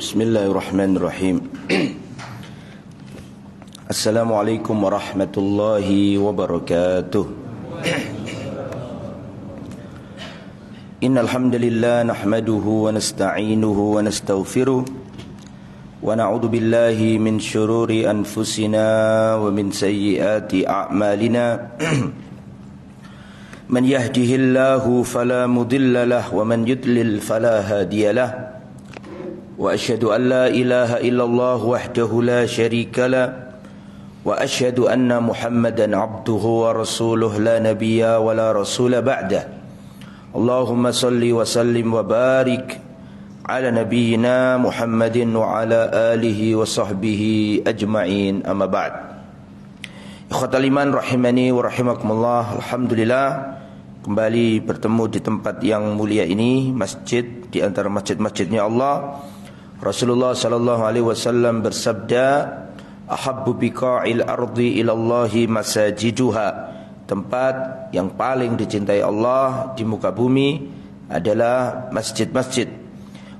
Bismillahirrahmanirrahim. Assalamualaikum warahmatullahi wabarakatuh. Innal hamdalillah nahmaduhu wa nasta'inuhu wa nastaghfiruh wa na'udzu billahi min shururi anfusina wa min sayyiati a'malina. Man yahdihillahu fala mudilla lahu wa man yudlil fala hadiya lahu. وأشهد أن لا إله إلا الله وحده لا شريك له وأشهد أن محمدا عبده ورسوله لا نبي ولا رسول بعده اللهم صل وسلم وبارك على نبينا محمد وعلى آله وصحبه أجمعين أما بعد Ikhwatal iman rahimani wa rahimakumullah. Alhamdulillah kembali bertemu di tempat yang mulia ini, masjid di antara masjid-masjidnya Allah. Rasulullah sallallahu alaihi wasallam bersabda, "Ahabbu biqa'il ardi ilallahi masajiduha." Tempat yang paling dicintai Allah di muka bumi adalah masjid-masjid.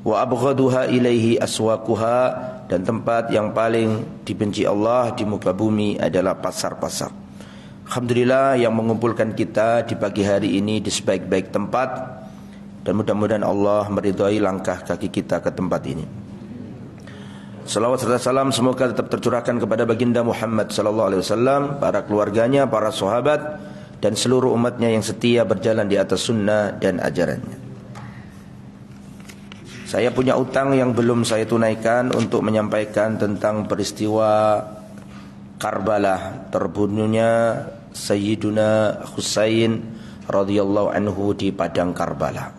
Wa abghaduha ilaihi aswaquha, dan tempat yang paling dibenci Allah di muka bumi adalah pasar-pasar. Alhamdulillah yang mengumpulkan kita di pagi hari ini di sebaik-baik tempat, dan mudah-mudahan Allah meridhai langkah kaki kita ke tempat ini. Salawat serta salam semoga tetap tercurahkan kepada baginda Muhammad sallallahu alaihi wasallam, para keluarganya, para sahabat, dan seluruh umatnya yang setia berjalan di atas sunnah dan ajarannya. Saya punya utang yang belum saya tunaikan untuk menyampaikan tentang peristiwa Karbala, terbunuhnya Sayyiduna Husain radhiyallahu anhu di padang Karbala.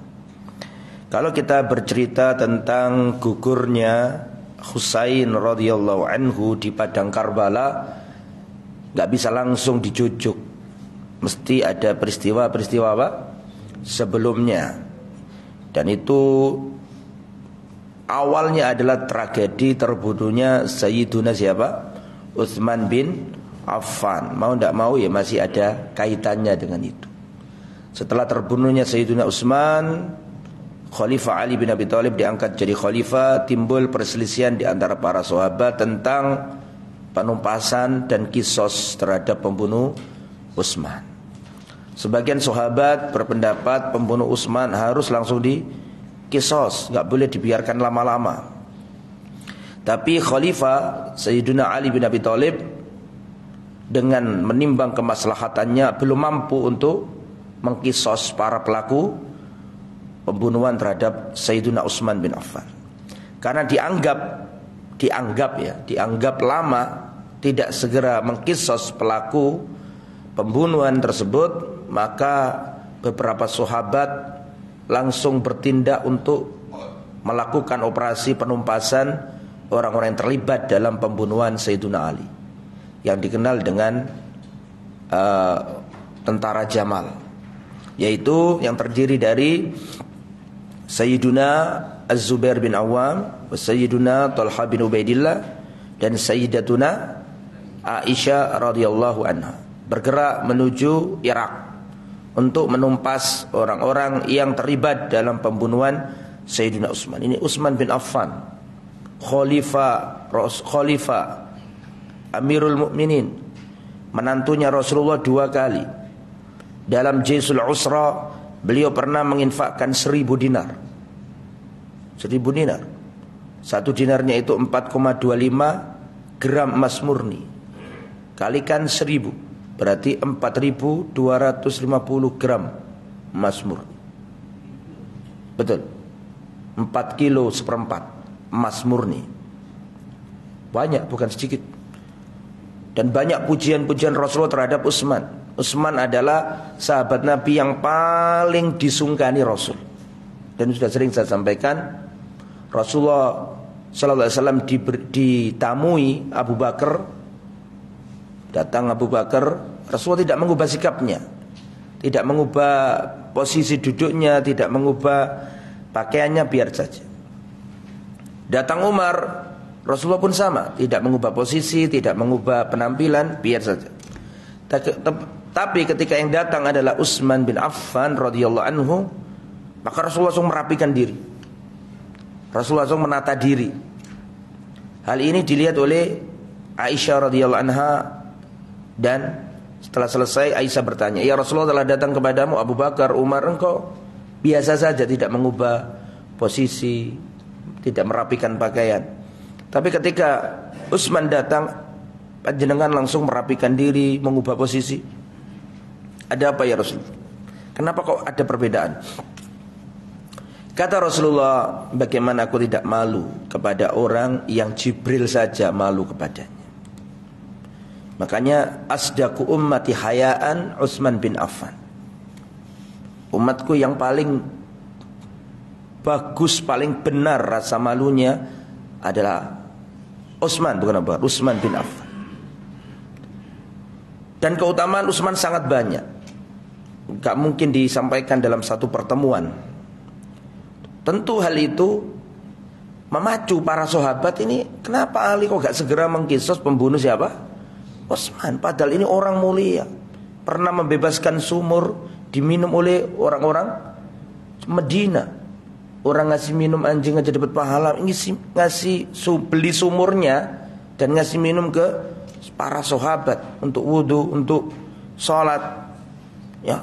Kalau kita bercerita tentang gugurnya Husain radhiyallahu anhu di padang Karbala, gak bisa langsung dijujuk, mesti ada peristiwa-peristiwa apa? Sebelumnya. Dan itu awalnya adalah tragedi terbunuhnya Sayyiduna siapa? Utsman bin Affan. Mau tidak mau ya masih ada kaitannya dengan itu. Setelah terbunuhnya Sayyiduna Utsman, Khalifah Ali bin Abi Thalib diangkat jadi khalifah. Timbul perselisihan di antara para sahabat tentang penumpasan dan kisos terhadap pembunuh Utsman. Sebagian sahabat berpendapat pembunuh Utsman harus langsung dikisos, gak boleh dibiarkan lama-lama. Tapi Khalifah Sayyidina Ali bin Abi Thalib dengan menimbang kemaslahatannya belum mampu untuk mengkisos para pelaku pembunuhan terhadap Sayyidina Utsman bin Affan. Karena dianggap lama tidak segera mengkisos pelaku pembunuhan tersebut, maka beberapa sahabat langsung bertindak untuk melakukan operasi penumpasan orang-orang yang terlibat dalam pembunuhan Sayyidina Ali, yang dikenal dengan tentara Jamal, yaitu yang terdiri dari Sayyiduna Az-Zubair bin Awam, Sayyiduna Talha bin Ubaidillah, dan Sayyidatuna Aisyah radhiyallahu anha, bergerak menuju Irak untuk menumpas orang-orang yang terlibat dalam pembunuhan Sayyidina Utsman. Ini Utsman bin Affan, Khalifah Amirul Mukminin, menantunya Rasulullah 2 kali. Dalam Jaisul Usra beliau pernah menginfakkan 1000 dinar. 1000 dinar. Satu dinarnya itu 4,25 gram emas murni. Kalikan 1000, berarti 4.250 gram emas murni. Betul. 4 kilo seperempat emas murni. Banyak, bukan sedikit. Dan banyak pujian-pujian Rasulullah terhadap Utsman. Utsman adalah sahabat Nabi yang paling disungkani Rasul. Dan sudah sering saya sampaikan, Rasulullah sallallahu alaihi wasallam ditamui Abu Bakar. Datang Abu Bakar, Rasulullah tidak mengubah sikapnya, tidak mengubah posisi duduknya, tidak mengubah pakaiannya, biar saja. Datang Umar, Rasulullah pun sama, tidak mengubah posisi, tidak mengubah penampilan, biar saja. Tapi ketika yang datang adalah Utsman bin Affan radhiyallahu anhu, maka Rasulullah langsung merapikan diri. Rasulullah langsung menata diri. Hal ini dilihat oleh Aisyah radhiyallahu anha, dan setelah selesai Aisyah bertanya, "Ya Rasulullah, telah datang kepadamu Abu Bakar, Umar, engkau biasa saja tidak mengubah posisi, tidak merapikan pakaian. Tapi ketika Utsman datang, panjenengan langsung merapikan diri, mengubah posisi. Ada apa ya Rasul? Kenapa kok ada perbedaan?" Kata Rasulullah, "Bagaimana aku tidak malu kepada orang yang Jibril saja malu kepadanya." Makanya asdaku ummati hayaan Utsman bin Affan. Umatku yang paling bagus, paling benar rasa malunya adalah Utsman, bukan Abu Bakar, Utsman bin Affan. Dan keutamaan Utsman sangat banyak, gak mungkin disampaikan dalam satu pertemuan. Tentu hal itu memacu para sahabat ini, kenapa Ali kok gak segera mengkisos pembunuh siapa? Utsman. Padahal ini orang mulia, pernah membebaskan sumur diminum oleh orang-orang Medina. Orang ngasih minum anjing aja dapat pahala, beli sumurnya dan ngasih minum ke para sahabat untuk wudu, untuk sholat. Ya,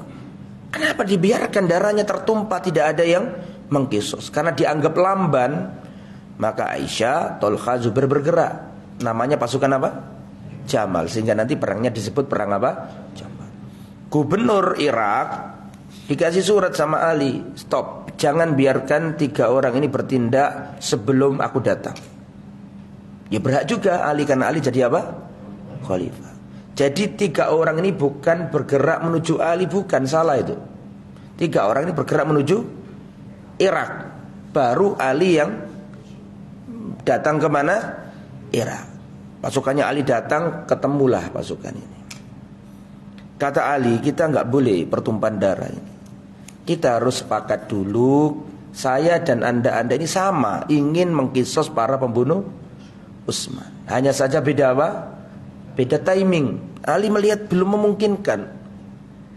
kenapa dibiarkan darahnya tertumpah, tidak ada yang mengkisos? Karena dianggap lamban. Maka Aisyah, Tolha, Zubair bergerak. Namanya pasukan apa? Jamal. Sehingga nanti perangnya disebut perang apa? Jamal. Gubernur Irak dikasih surat sama Ali, "Stop, jangan biarkan 3 orang ini bertindak sebelum aku datang." Ya berhak juga Ali, karena Ali jadi apa? Khalifah. Jadi 3 orang ini bukan bergerak menuju Ali, bukan, salah itu. 3 orang ini bergerak menuju Irak. Baru Ali yang datang kemana? Irak. Pasukannya Ali datang, ketemulah pasukan ini. Kata Ali, kita nggak boleh pertumpahan darah ini. Kita harus sepakat dulu, saya dan anda ini sama, ingin mengkisos para pembunuh Utsman. Hanya saja beda apa? Beda timing. Ali melihat belum memungkinkan,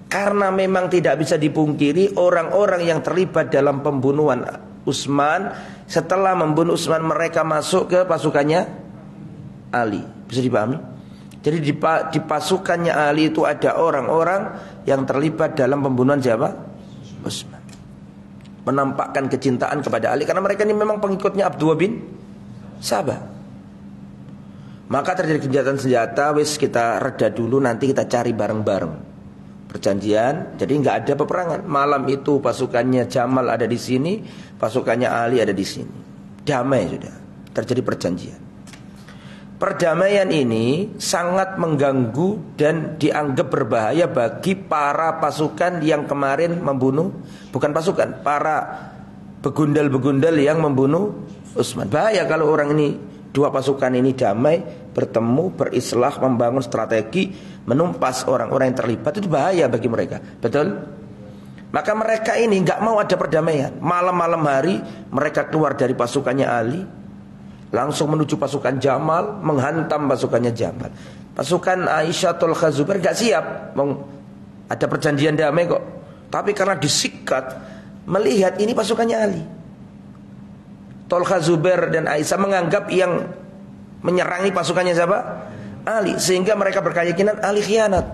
karena memang tidak bisa dipungkiri orang-orang yang terlibat dalam pembunuhan Utsman, setelah membunuh Utsman mereka masuk ke pasukannya Ali. Bisa dipahami? Jadi di pasukannya Ali itu ada orang-orang yang terlibat dalam pembunuhan siapa? Utsman. Menampakkan kecintaan kepada Ali, karena mereka ini memang pengikutnya Abdullah bin Sabah. Maka terjadi gencatan senjata, wis kita reda dulu, nanti kita cari bareng-bareng. Perjanjian, jadi nggak ada peperangan. Malam itu pasukannya Jamal ada di sini, pasukannya Ali ada di sini. Damai sudah, terjadi perjanjian. Perdamaian ini sangat mengganggu dan dianggap berbahaya bagi para pasukan yang kemarin membunuh, bukan pasukan, para begundal-begundal yang membunuh Utsman. Bahaya kalau orang ini, 2 pasukan ini damai, bertemu, berislah, membangun strategi, menumpas orang-orang yang terlibat, itu bahaya bagi mereka. Betul? Maka mereka ini gak mau ada perdamaian. Malam-malam hari mereka keluar dari pasukannya Ali, langsung menuju pasukan Jamal, menghantam pasukannya Jamal. Pasukan Aisyah, Tolha, Zubair gak siap, ada perjanjian damai kok. Tapi karena disikat, melihat ini pasukannya Ali, Tolha, Zubair dan Aisyah menganggap yang menyerangi pasukannya siapa? Ali. Sehingga mereka berkeyakinan Ali khianat,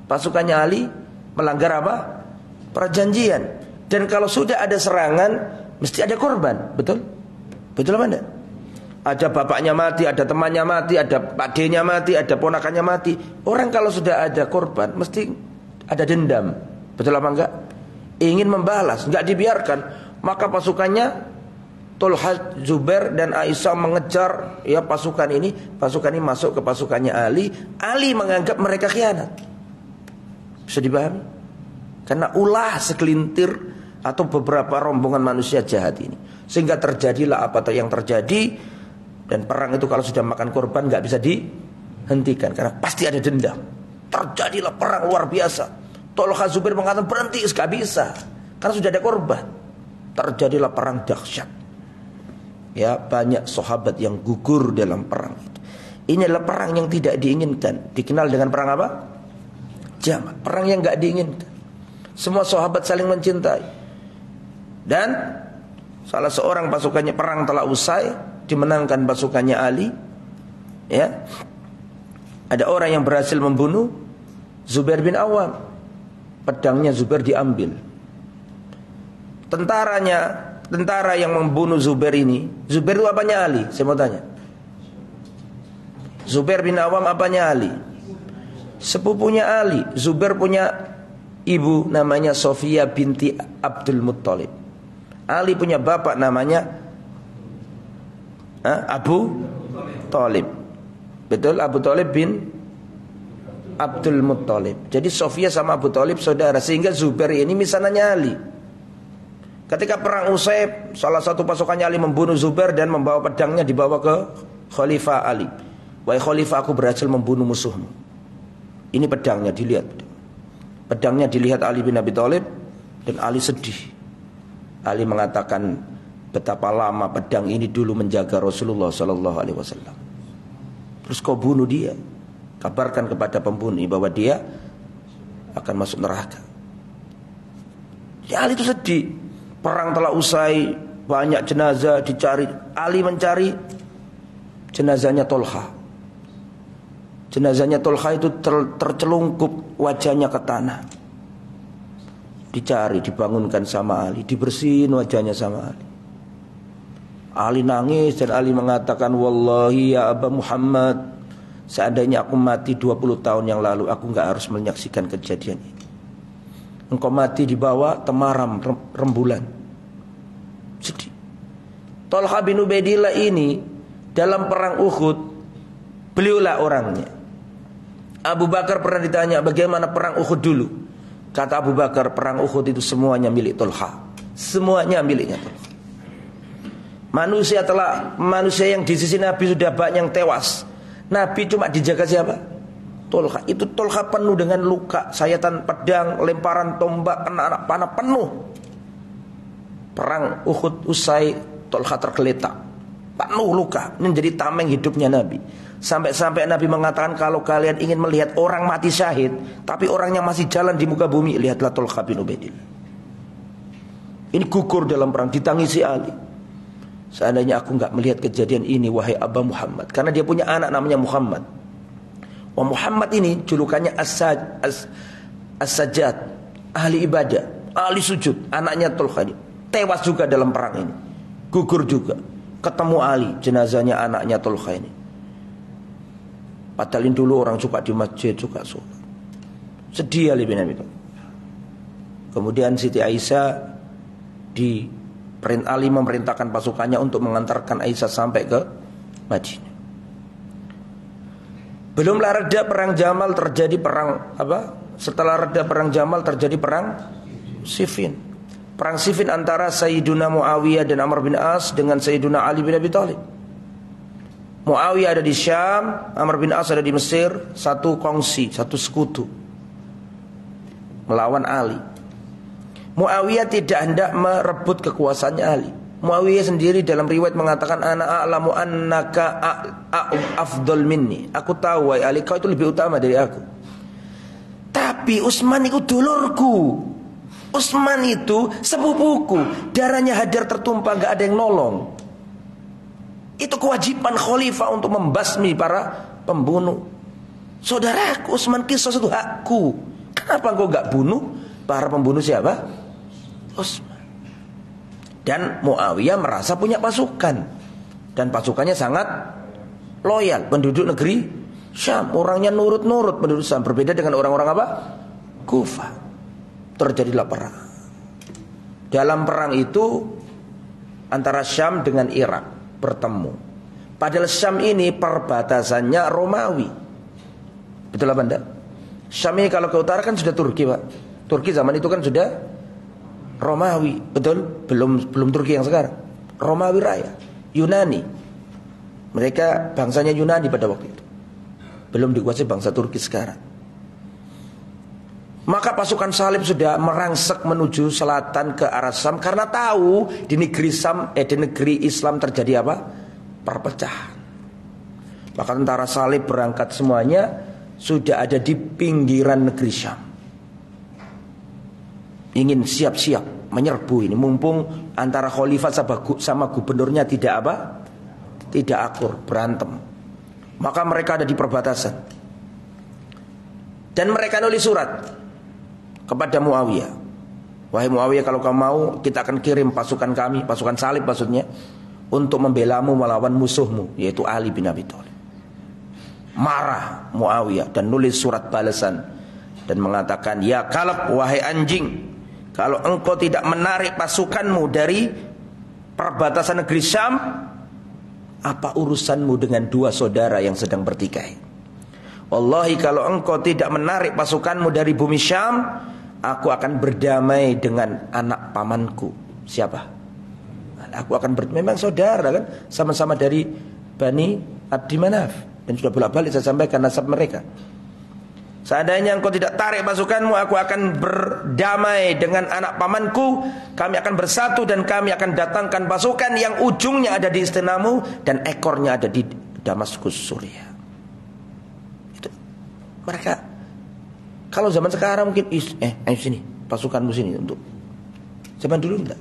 pasukannya Ali melanggar apa? Perjanjian. Dan kalau sudah ada serangan, mesti ada korban. Betul? Betul apa enggak? Ada bapaknya mati, ada temannya mati, ada pakdenya mati, ada ponakannya mati. Orang kalau sudah ada korban mesti ada dendam. Betul apa enggak? Ingin membalas, enggak dibiarkan. Maka pasukannya Tolha, Zubair dan Aisyah mengejar ya pasukan ini masuk ke pasukannya Ali. Ali menganggap mereka khianat. Bisa dipahami? Karena ulah segelintir atau beberapa rombongan manusia jahat ini, sehingga terjadilah apa yang terjadi. Dan perang itu kalau sudah makan korban gak bisa dihentikan, karena pasti ada dendam. Terjadilah perang luar biasa. Tolha, Zubair mengatakan berhenti, gak bisa, karena sudah ada korban. Terjadilah perang dahsyat. Ya, banyak sahabat yang gugur dalam perang itu. Ini adalah perang yang tidak diinginkan. Dikenal dengan perang apa? Jamal. Perang yang gak diinginkan. Semua sahabat saling mencintai. Dan salah seorang pasukannya perang telah usai, dimenangkan pasukannya Ali, ya, ada orang yang berhasil membunuh Zubair bin Awam. Pedangnya Zubair diambil. Tentara yang membunuh Zubair ini, Zubair itu apanya Ali? Saya mau tanya. Zubair bin Awam apanya Ali? Sepupunya Ali. Zubair punya ibu namanya Sofia binti Abdul Muttalib. Ali punya bapak namanya Abu Thalib. Betul, Abu Thalib bin Abdul Muttalib. Jadi Sofia sama Abu Thalib saudara. Sehingga Zubair ini misananya Ali. Ketika perang usai, salah satu pasukannya Ali membunuh Zubair dan membawa pedangnya dibawa ke Khalifah Ali. Wahai Khalifah, aku berhasil membunuh musuhmu. Ini pedangnya, dilihat. Pedangnya dilihat Ali bin Abi Thalib, dan Ali sedih. Ali mengatakan betapa lama pedang ini dulu menjaga Rasulullah SAW. Terus kau bunuh dia. Kabarkan kepada pembunuh bahwa dia akan masuk neraka. Ya, Ali itu sedih. Perang telah usai, banyak jenazah dicari. Ali mencari jenazahnya Tolha. Jenazahnya Tolha itu tercelungkup wajahnya ke tanah. Dicari, dibangunkan sama Ali, dibersihin wajahnya sama Ali. Ali nangis dan Ali mengatakan, wallahi ya Aba Muhammad, seandainya aku mati 20 tahun yang lalu, aku gak harus menyaksikan kejadian ini. Engkau mati di bawah temaram rembulan. Sedih. Tolha bin Ubaidillah ini dalam perang Uhud, beliaulah orangnya. Abu Bakar pernah ditanya bagaimana perang Uhud dulu. Kata Abu Bakar, perang Uhud itu semuanya milik Tolha. Semuanya miliknya Tolha. Manusia yang di sisi Nabi sudah banyak yang tewas. Nabi cuma dijaga siapa? Tolha. Itu Tolha penuh dengan luka, sayatan pedang, lemparan tombak, kena anak panah penuh. Perang Uhud usai, Tolha tergeletak, penuh luka. Ini menjadi tameng hidupnya Nabi. Sampai-sampai Nabi mengatakan, kalau kalian ingin melihat orang mati syahid tapi orangnya masih jalan di muka bumi, lihatlah Tolha bin Ubaidillah. Ini gugur dalam perang, ditangisi Ali. Seandainya aku enggak melihat kejadian ini, wahai Aba Muhammad. Karena dia punya anak namanya Muhammad. Wah, Muhammad ini julukannya As-Sajjad, ahli ibadah, ahli sujud. Anaknya Tolha ini tewas juga dalam perang ini, gugur juga. Ketemu Ali, jenazahnya anaknya Tolha ini. Padahal dulu orang suka di masjid, suka sholat. Sedih Ali bin Abi Thalib. Kemudian Siti Aisyah Ali memerintahkan pasukannya untuk mengantarkan Aisyah sampai ke Madinah. Belumlah reda perang Jamal, terjadi perang apa? Setelah reda perang Jamal terjadi perang Siffin. Perang Siffin antara Sayyiduna Muawiyah dan Amr bin As dengan Sayyiduna Ali bin Abi Thalib. Muawiyah ada di Syam, Amr bin As ada di Mesir, satu kongsi, satu sekutu melawan Ali. Muawiyah tidak hendak merebut kekuasaannya Ali. Muawiyah sendiri dalam riwayat mengatakan, ana a'lamu annaka afdal minni. Aku tahu wahai Ali, kau itu lebih utama dari aku. Tapi Utsman itu dulurku. Utsman itu sepupuku. Darahnya Hadar tertumpah, gak ada yang nolong. Itu kewajiban khalifah untuk membasmi para pembunuh. Saudaraku, Utsman Qisas itu hakku. Kenapa engkau gak bunuh para pembunuh siapa? Utsman. Dan Muawiyah merasa punya pasukan, dan pasukannya sangat loyal. Penduduk negeri Syam, orangnya nurut-nurut penduduk Syam. Berbeda dengan orang-orang apa? Kufah. Terjadilah perang. Dalam perang itu antara Syam dengan Irak bertemu. Padahal Syam ini perbatasannya Romawi. Betul apa enggak? Syam ini kalau ke utara kan sudah Turki, Pak. Turki zaman itu kan sudah Romawi, betul? Belum Turki yang sekarang. Romawi Raya, Yunani. Mereka bangsanya Yunani pada waktu itu. Belum dikuasai bangsa Turki sekarang. Maka pasukan salib sudah merangsek menuju selatan ke arah Syam karena tahu di negeri di negeri Islam terjadi apa? Perpecahan. Maka tentara salib berangkat semuanya sudah ada di pinggiran negeri Syam. Ingin siap-siap menyerbu ini, mumpung antara khalifah sama gubernurnya tidak apa? tidak akur, berantem. Maka mereka ada di perbatasan. Dan mereka nulis surat kepada Muawiyah. Wahai Muawiyah, kalau kamu mau, kita akan kirim pasukan kami, pasukan salib maksudnya, untuk membelamu melawan musuhmu, yaitu Ali bin Abi Thalib. Marah Muawiyah dan nulis surat balasan dan mengatakan, ya Kalab, wahai anjing, kalau engkau tidak menarik pasukanmu dari perbatasan negeri Syam, apa urusanmu dengan dua saudara yang sedang bertikai? Wallahi, kalau engkau tidak menarik pasukanmu dari bumi Syam, aku akan berdamai dengan anak pamanku. Siapa? Aku akan memang saudara kan, sama-sama dari Bani Abdi Manaf, dan sudah bolak-balik saya sampaikan nasab mereka. Seandainya engkau tidak tarik pasukanmu, aku akan berdamai dengan anak pamanku. Kami akan bersatu dan kami akan datangkan pasukan yang ujungnya ada di istanamu dan ekornya ada di Damaskus, Suriah. Itu mereka. Kalau zaman sekarang mungkin ayo sini, pasukanmu sini untuk. Zaman dulu enggak.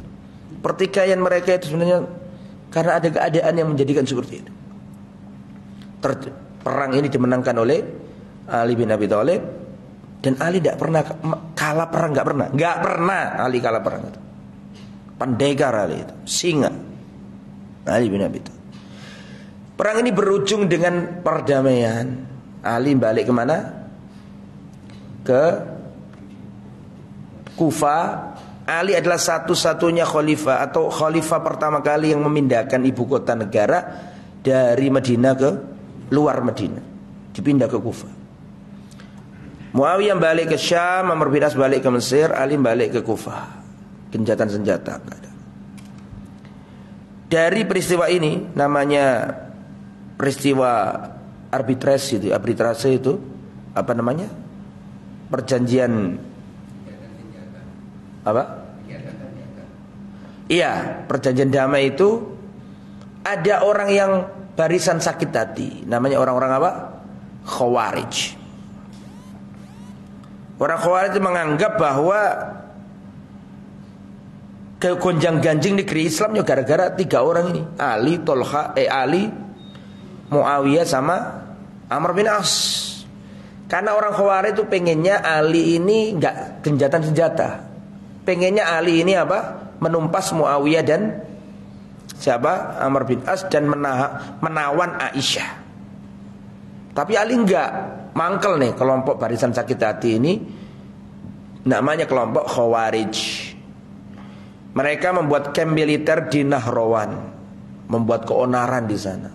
Pertikaian mereka itu sebenarnya karena ada keadaan yang menjadikan seperti itu. Perang ini dimenangkan oleh Ali bin Abi Thalib, dan Ali tidak pernah kalah perang, nggak pernah Ali kalah perang itu. Pendekar Ali itu, singa Ali bin Abi Thalib. Perang ini berujung dengan perdamaian. Ali balik kemana? Ke Kufah. Ali adalah satu-satunya khalifah atau khalifah pertama kali yang memindahkan ibu kota negara dari Madinah ke luar Madinah, dipindah ke Kufah. Muawiyah balik ke Syam, Amr bin As balik ke Mesir, Ali balik ke Kufah. Gencatan senjata. Dari peristiwa ini, namanya peristiwa arbitrase itu apa namanya? Perjanjian apa? Iya, perjanjian damai itu. Ada orang yang barisan sakit hati, namanya orang-orang apa? Khawarij. Orang Khawarij itu menganggap bahwa kegonjang-ganjing negeri Islam ya gara-gara tiga orang ini, Ali, Muawiyah sama Amr bin As. Karena orang Khawarij itu pengennya Ali ini enggak genjatan senjata. Pengennya Ali ini apa? Menumpas Muawiyah dan siapa? Amr bin As, dan menawan Aisyah. Tapi Ali enggak, mangkel nih kelompok barisan sakit hati ini, namanya kelompok Khawarij. Mereka membuat kamp militer di Nahrawan, membuat keonaran di sana.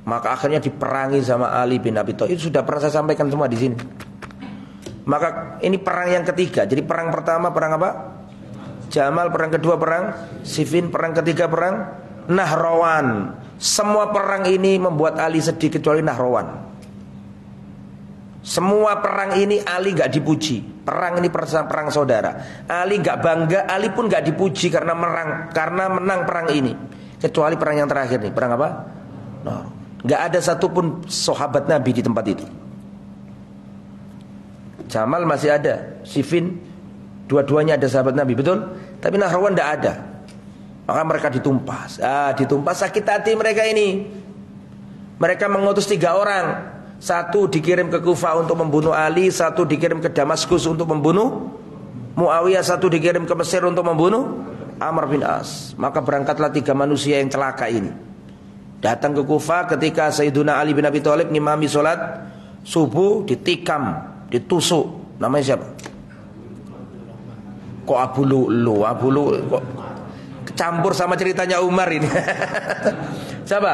Maka akhirnya diperangi sama Ali bin Abi Thalib. Itu sudah pernah saya sampaikan semua di sini. Maka ini perang yang ketiga. Jadi perang pertama perang apa? Jamal, perang kedua perang Siffin, perang ketiga perang Nahrawan. Semua perang ini membuat Ali sedih kecuali Nahrawan. Semua perang ini Ali gak dipuji. Perang ini perang saudara. Ali gak bangga, Ali pun gak dipuji karena menang perang ini. Kecuali perang yang terakhir nih. Perang apa? No. Gak ada satupun sahabat Nabi di tempat itu. Jamal masih ada, Siffin dua-duanya ada sahabat Nabi, betul? Tapi Nahrawan gak ada. Maka mereka ditumpas. Ditumpas sakit hati mereka ini. Mereka mengutus 3 orang. Satu dikirim ke Kufah untuk membunuh Ali, satu dikirim ke Damaskus untuk membunuh Muawiyah, satu dikirim ke Mesir untuk membunuh Amr bin As. Maka berangkatlah 3 manusia yang celaka ini. Datang ke Kufah ketika Sayyiduna Ali bin Abi Thalib ngimami sholat subuh, ditikam, ditusuk. Namanya siapa? Kok Abu Lu'lu kok campur sama ceritanya Umar ini. Siapa?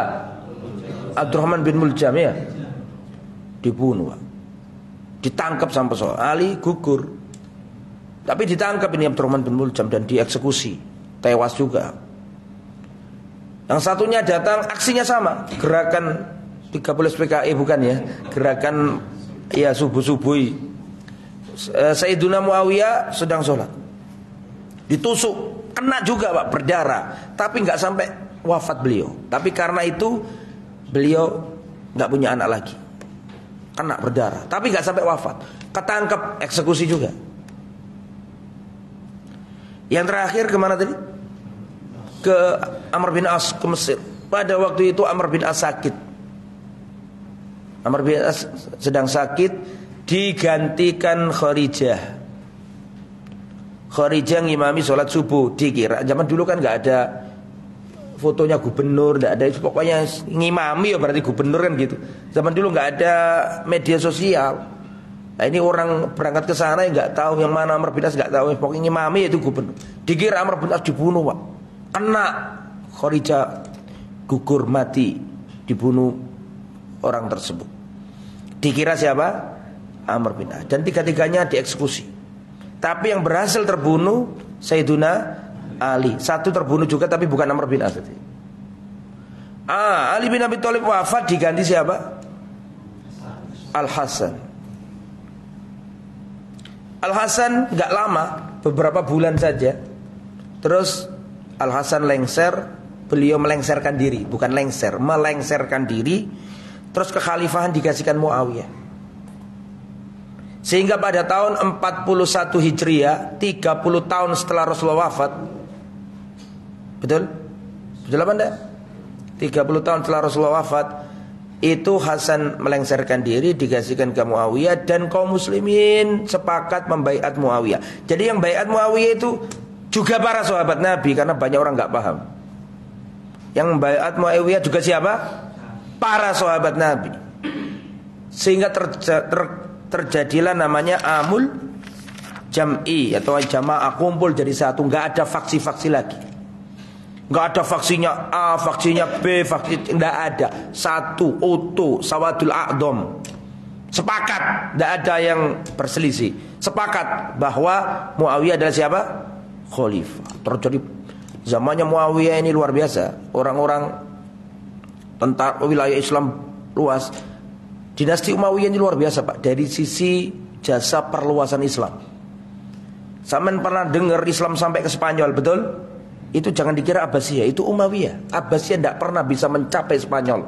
Abdurrahman bin Muljam ya. Dibunuh, ditangkap sampai Ali gugur. Tapi ditangkap ini Abdurrahman bin Muljam dan dieksekusi, tewas juga. Yang satunya datang, aksinya sama, gerakan 13 PKI bukan ya, gerakan ya subuh-subuhi. Sayyiduna Muawiyah sedang sholat, ditusuk, kena juga Pak, berdarah, tapi nggak sampai wafat beliau. Tapi karena itu beliau nggak punya anak lagi. Kena berdarah, tapi gak sampai wafat. Ketangkep, eksekusi juga. Yang terakhir kemana tadi? Ke Amr bin As, ke Mesir. pada waktu itu Amr bin As sakit. Amr bin As sedang sakit, digantikan Kharijah. Kharijah ngimami sholat subuh. Dikira zaman dulu kan nggak ada fotonya gubernur, nggak ada, pokoknya ngimami ya berarti gubernur kan gitu. Zaman dulu nggak ada media sosial. Nah ini orang berangkat ke sana yang nggak tahu yang mana Amr bin As, nggak tahu, pokoknya ngimami itu gubernur. Dikira Amr bin As dibunuh, Pak. Kena Kharijah, gugur mati, dibunuh orang tersebut. Dikira siapa? Amr bin As. Dan tiga-tiganya dieksekusi. Tapi yang berhasil terbunuh Sayyiduna Ali. Satu terbunuh juga tapi bukan Amr bin As. Ali bin Abi Thalib wafat, diganti siapa? Al-Hasan. Al-Hasan gak lama, beberapa bulan saja. Terus Al-Hasan lengser. Beliau melengserkan diri, bukan lengser, melengserkan diri. Terus kekhalifahan dikasihkan Muawiyah. Sehingga pada tahun 41 Hijriah, 30 tahun setelah Rasulullah wafat. Betul? Betul apa enggak? 30 tahun setelah Rasulullah wafat, itu Hasan melengserkan diri, dikasihkan ke Muawiyah, dan kaum muslimin sepakat membaiat Muawiyah. Jadi yang baiat Muawiyah itu juga para sahabat Nabi, karena banyak orang enggak paham. Yang membaiat Muawiyah juga siapa? Para sahabat Nabi. Sehingga terjadilah namanya Amul Jam'i atau jamaah, kumpul jadi satu, nggak ada faksi-faksi lagi, nggak ada faksinya A, faksinya B, faksi, nggak ada, satu utuh Sawadul A'dham, sepakat, nggak ada yang berselisih, sepakat bahwa Muawiyah adalah siapa? Khalifah. Terjadi zamannya Muawiyah ini luar biasa, orang-orang tentara wilayah Islam luas. Dinasti Umayyah ini luar biasa, Pak, dari sisi jasa perluasan Islam. Sampean pernah dengar Islam sampai ke Spanyol, betul? Itu jangan dikira Abbasiyah, itu Umayyah. Abbasiyah tidak pernah bisa mencapai Spanyol.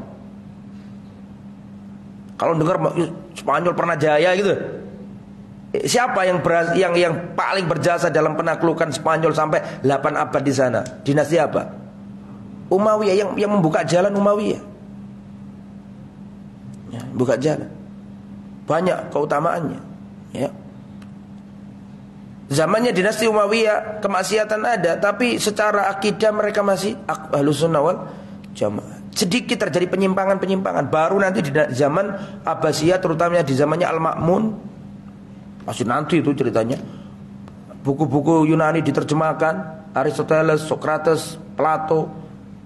Kalau dengar Spanyol pernah jaya gitu, siapa yang paling berjasa dalam penaklukan Spanyol sampai 8 abad di sana? Dinasti apa? Umayyah, yang membuka jalan Umayyah. Ya, buka jalan, banyak keutamaannya. Ya. Zamannya dinasti Umayyah kemaksiatan ada, tapi secara akidah mereka masih Ahlus Sunnah wal Jamaah. Sedikit terjadi penyimpangan-penyimpangan. Baru nanti di zaman Abbasiyah, terutama di zamannya Al-Ma'mun, masih nanti itu ceritanya. Buku-buku Yunani diterjemahkan, Aristoteles, Socrates, Plato,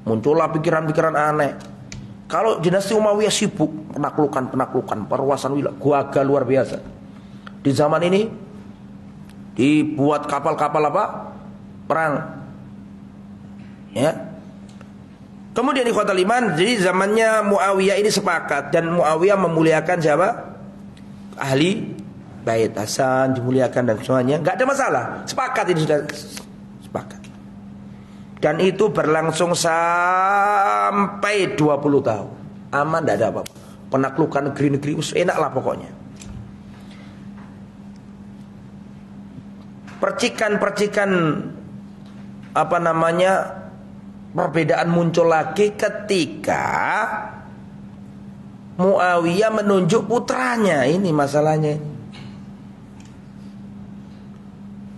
muncullah pikiran-pikiran aneh. Kalau dinasti Umayyah sibuk penaklukan, perluasan wilayah, gagah luar biasa. Di zaman ini dibuat kapal-kapal apa? Perang. Ya. Kemudian ikhwatal iman, jadi zamannya Muawiyah ini sepakat, dan Muawiyah memuliakan siapa? Ahli bait, Hasan dimuliakan dan semuanya, enggak ada masalah. Sepakat, ini sudah sepakat. Dan itu berlangsung sampai 20 tahun. Aman, tidak ada apa-apa. Penaklukan negeri-negeri enak lah pokoknya. Percikan-percikan apa namanya, perbedaan muncul lagi ketika Muawiyah menunjuk putranya. Ini masalahnya.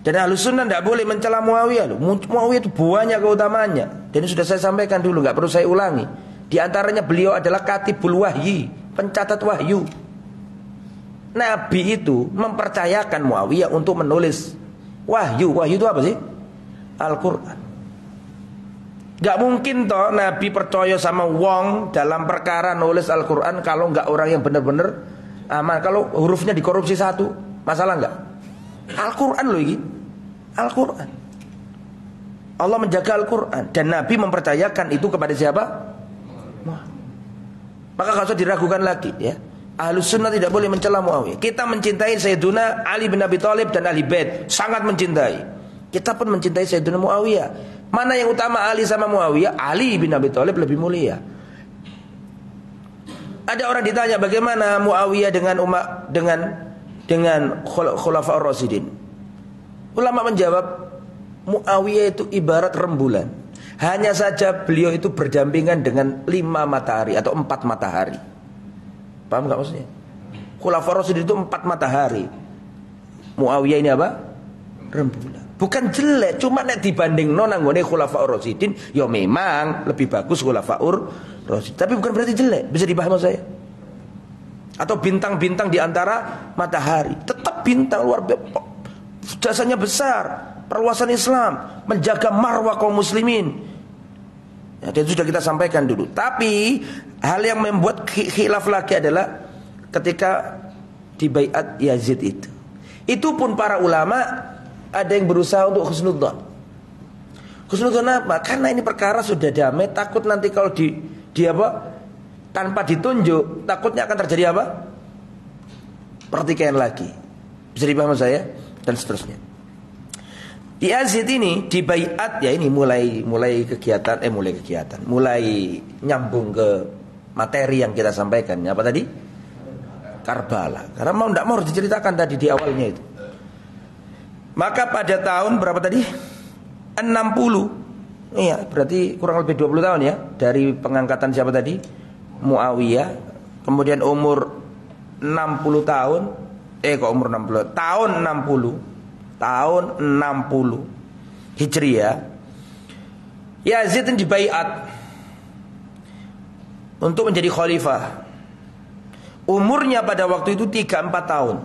Dan Ahlus Sunnah tidak boleh mencela Muawiyah. Muawiyah itu banyak keutamaannya. Dan ini sudah saya sampaikan dulu, nggak perlu saya ulangi. Di antaranya beliau adalah Katibul Wahyi, pencatat wahyu. Nabi itu mempercayakan Muawiyah untuk menulis wahyu. Wahyu itu apa sih? Al-Quran. Gak mungkin toh Nabi percaya sama wong dalam perkara nulis Al-Quran kalau nggak orang yang benar-benar aman. Kalau hurufnya dikorupsi satu, masalah nggak? Al-Quran loh ini, Al-Quran. Allah menjaga Al-Quran, dan Nabi mempercayakan itu kepada siapa? Maka kalau diragukan lagi, ya. Ahlus Sunnah tidak boleh mencela Muawiyah. Kita mencintai Sayyiduna Ali bin Abi Thalib dan Ahli Bait, sangat mencintai. Kita pun mencintai Sayyiduna Muawiyah. Mana yang utama, Ali sama Muawiyah? Ali bin Abi Thalib lebih mulia. Ada orang ditanya bagaimana Muawiyah dengan Khulafaur Rasyidin. Ulama menjawab, Muawiyah itu ibarat rembulan. Hanya saja beliau itu berdampingan dengan 5 matahari atau 4 matahari. Paham nggak maksudnya? Khulafaur Rasyidin itu 4 matahari. Muawiyah ini apa? Rembulan. Bukan jelek, cuma nek dibanding nonanggone Khulafaur Rasyidin, ya memang lebih bagus Khulafaur Rasyidin. Tapi bukan berarti jelek, bisa dipahami saya. Atau bintang-bintang di antara matahari, tetap bintang luar biasa. Jasanya besar, perluasan Islam, menjaga marwah kaum muslimin. Ya, dan sudah kita sampaikan dulu. Tapi hal yang membuat khilaf lagi adalah ketika di baiat Yazid itu. Itu pun para ulama ada yang berusaha untuk husnudzon. Husnudzon apa? Karena ini perkara sudah damai, takut nanti kalau di apa? Tanpa ditunjuk, takutnya akan terjadi apa? Pertikaian lagi. Bisa dipahami saya? Dan seterusnya. Di Yazid ini di baiat ya ini mulai nyambung ke materi yang kita sampaikan. Apa tadi? Karbala. Karena mau tidak mau harus diceritakan tadi di awalnya itu. Maka pada tahun berapa tadi? 60. Iya, berarti kurang lebih 20 tahun ya dari pengangkatan siapa tadi? Muawiyah. Kemudian umur 60 tahun. Kok umur 60? Tahun 60 Hijriah. Yazid dibaiat untuk menjadi khalifah. Umurnya pada waktu itu 34 tahun.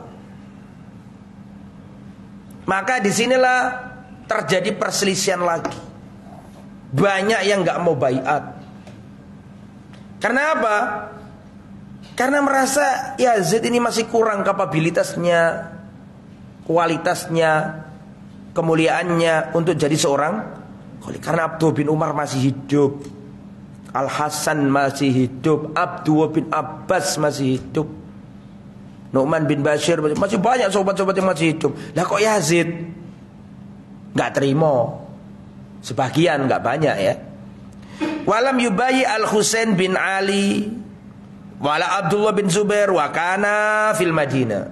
Maka disinilah terjadi perselisihan lagi. Banyak yang nggak mau baiat. Karena apa? Karena merasa Yazid ini masih kurang kapabilitasnya, kualitasnya, kemuliaannya untuk jadi seorang. Karena Abdullah bin Umar masih hidup, Al Hasan masih hidup, Abdullah bin Abbas masih hidup, Nu'man bin Bashir masih banyak sobat-sobat yang masih hidup. Lah kok Yazid nggak terima? Sebagian, nggak banyak ya. Walam yubayi Al Husain bin Ali wala Abdullah bin Zubair wa kana fil Madinah.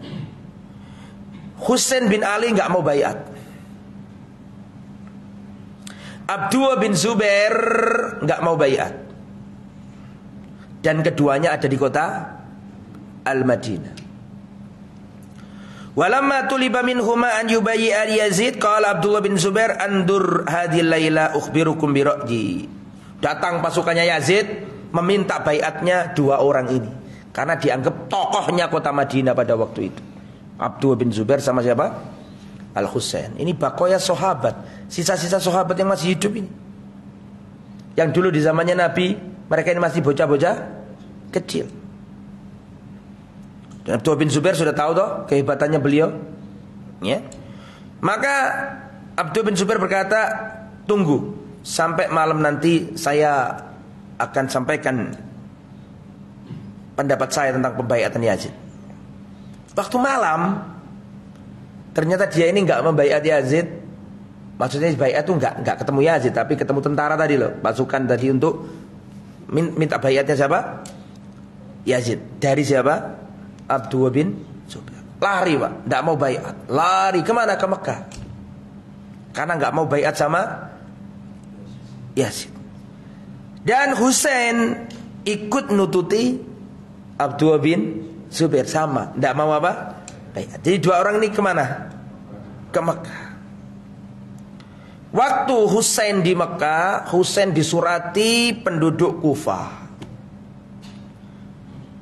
Husain bin Ali nggak mau baiat. Abdullah bin Zubair nggak mau baiat. Dan keduanya ada di kota Al-Madinah. Walamma tuliba minhuma an yubayyi al Yazid qala Abdullah bin Zubair andur hadhil laila ukhbirukum bi ra'yi. Datang pasukannya Yazid meminta baiatnya 2 orang ini karena dianggap tokohnya kota Madinah pada waktu itu. Abdullah bin Zubair sama siapa? Al Husain. Ini bakoya sahabat, sisa-sisa sahabat yang masih hidup ini. Yang dulu di zamannya Nabi, mereka ini masih bocah-bocah kecil. Dan Abdullah bin Zubair sudah tahu toh kehebatannya beliau. Ya. Maka Abdullah bin Zubair berkata, "Tunggu sampai malam nanti saya akan sampaikan pendapat saya tentang pembaiatan Yazid." Waktu malam ternyata dia ini nggak membaiat Yazid. Maksudnya baiat itu nggak ketemu Yazid, tapi ketemu tentara tadi loh, pasukan tadi untuk minta baiatnya siapa? Yazid. Dari siapa? Abdullah bin Zubair. Lari pak, nggak mau baiat. Lari kemana? Ke Mekah. Karena nggak mau baiat sama Yazid. Dan Husain ikut nututi Abdullah bin Zubair sama, nggak mau apa? Baiat. Jadi 2 orang ini kemana? Ke Mekah. Waktu Husain di Mekah, Husain disurati penduduk Kufah.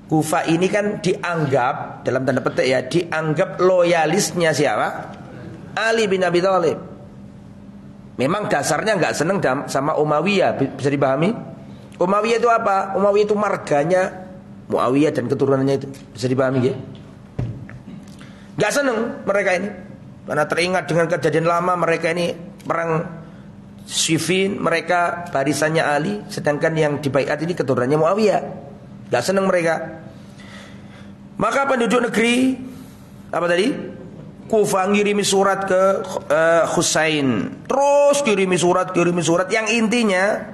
Kufah ini kan dianggap, dalam tanda petik ya, dianggap loyalisnya siapa? Ali bin Abi Thalib. Memang dasarnya nggak seneng sama Umayyah, bisa dipahami? Umayyah itu apa? Umayyah itu marganya Muawiyah dan keturunannya itu, bisa dipahami ya? Nggak seneng mereka ini, karena teringat dengan kejadian lama mereka ini perang Siffin, mereka barisannya Ali, sedangkan yang dibaiat ini keturunannya Muawiyah. Gak senang mereka. Maka penduduk negeri apa tadi? Kufah ngirimi surat ke Husain. Terus kirimi surat. Yang intinya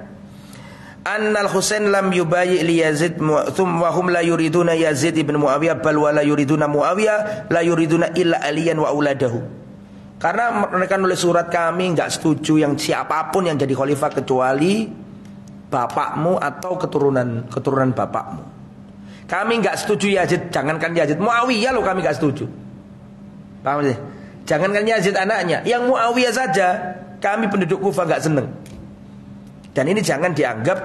annal Husain lam yubayyi li Yazid thumma hum la yuriduna Yazid ibn Muawiyah bal wa la yuriduna Muawiyah la yuriduna illa Aliyan wa auladahu. Karena mereka nulis surat, kami nggak setuju yang siapapun yang jadi khalifah kecuali bapakmu atau keturunan bapakmu. Kami nggak setuju Yazid, jangankan Yazid, Muawiyah loh kami nggak setuju. Paham sih? Jangankan Yazid anaknya, yang Muawiyah saja kami penduduk Kufah nggak seneng. Dan ini jangan dianggap